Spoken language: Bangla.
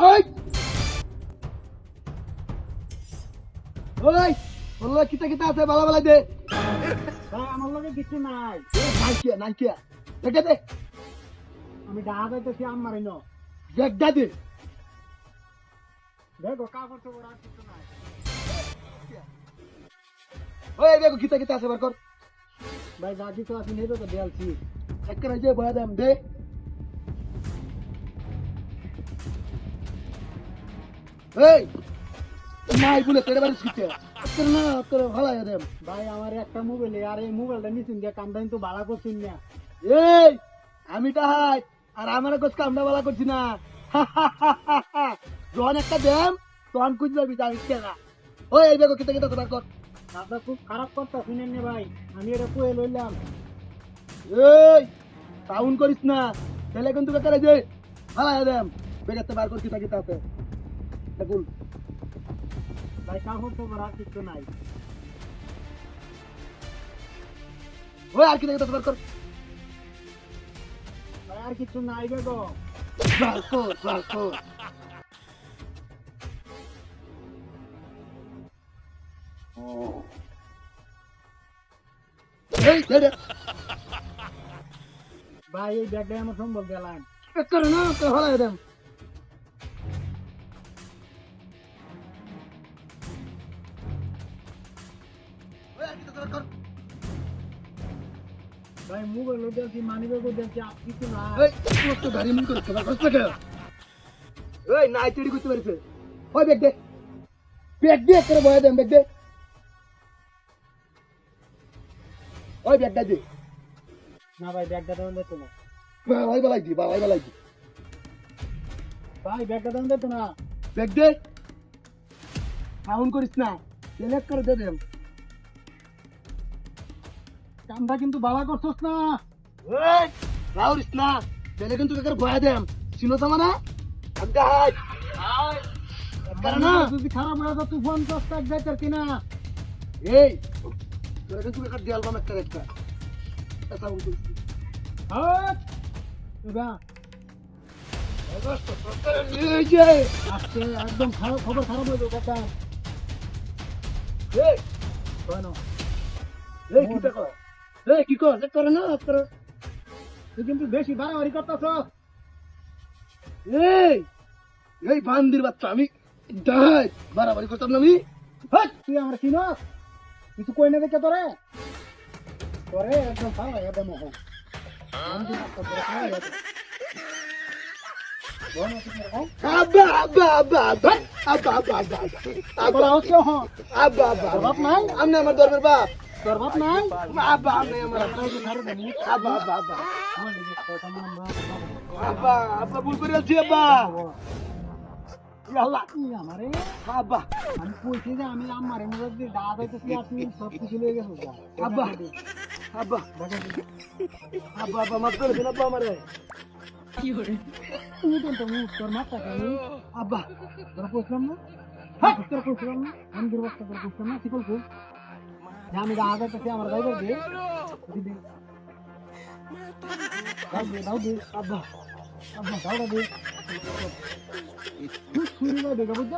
ওই ওই বললো কিতা কিতা আছে বালা বালা দে ভাই আমার লগে কিছু নাই। নাইকিয়া দেখে দে আমি ডাহা যাইতেছি আমারই ন। দেখটা দে দেখো কাপড় চোপড় আর কিছু নাই। ওই দেখো কিতা কিতা আছে বার কর ভাই যা কিছু আছে নেই তো দেয়ালছি। একটা যে বয়া দাম দে এই নাই বলে তেরে বাড়ি শিখতে তোর না তোর ভালো দেম ভাই আমার একটা মোবাইল আর এই মোবাইলটা নিছেন যে কামটা কিন্তু ভাড়া করছেন না। এই আমি তাহাই আর আমার কাছে কামড়া বালা করছি না যখন একটা দেম তখন কুচ যাবি জানিস না ওই এই দেখো কিতা কিতা বার কর আপনার খুব খারাপ কথা শুনেন না ভাই, আমি এটা কয়ে লইলাম। এই সাউন্ড করিস না ছেলে কিন্তু বেকারে যে ভালো দেম বেকারতে বার কর কিতা কিতা আছে দেখুন ভাই কাপড় চোপড় আর কিছু নাই। ওই আর কিতা কিতা বার কর ভাই আর কিছু নাই গো। বার কর এই দে ভাই এই ব্যাগটা আমার সম্ভব গেলাম। বেকারে না তো ভালো দেম ওই আর কিতা বার কর ভাই মোবাইল দেখছি মানি ব্যাগও দেখছি আর কিছু নাই। এই কত গাড়ি মন করে বার করছ কে ওই নাই চুরি করতে পারিস ওই ব্যাগ দে করে বয়া দেম ব্যাগ দে ওই ব্যাগটা দে না ভাই ব্যাগটা দেন দিত না। বালাই বালাই দি ভাই ব্যাগটা দেন দিত না। ব্যাগ দে সাউন্ড করিস না সিলেক্ট করে দে দেম কামটা কিন্তু ভাড়া করছস না। এই রাউরিস না ছেলে কিন্তু কাকার বয়া দেম চিনো তো মানে আমটা হাই কারণ না যদি খারাপ হয়ে যায় তুই ফোন করতে যাইতার কিনা। এই তোরা কিন্তু কাকার দেয়াল বাম একটা সাউন্ড করিস হাট এবা এই যে আজকে একদম খারাপ খবর খারাপ হয়ে যাবে কথা। এই কেন এই কি টাকা এই কি কর চেক করে না করে তুই কিন্তু বেশি বাড়াবাড়ি করতেছ। এই বান্দির বাচ্চা আমি দাই বাড়াবাড়ি করতাম না আমি হাট তুই আমার চিনস কিছু কই না দেখে তোরে তোরে একদম ভালো লাগে দেবো এখন আব্বা আব্বা আব্বা আব্বা আব্বা আব্বা আব্বা আব্বা আব্বা বাপ নাই আমনে আমার দরবার বাপ তোর বাপ নাই আব্বা আমনে আমার আব্বা আব্বা আব্বা আব্বা আব্বা ভুল করে আছি আব্বা আল্লাহ আমারে আব্বা আমি কইছি যে আমি আমারে মধ্যে দাঁড়া যাইতেছি আর তুই সব কিছু লয়ে গেছিস আব্বা আব্বা আব্বা আব্বা মাফ করে দিন আব্বা আমারে তুই তো তোর মাথা কেন আব্বা তোরা কইছিলাম না তোরা কইছিলাম না আমি দুর্বস্তা করে কইছিলাম না ঠিক বলছো আমি দাঁড়া যাইতেছি আমার ড্রাইভার দে দাও দে আব্বা আব্বা দাও দে তুই শুরু করে দেবো বুঝছো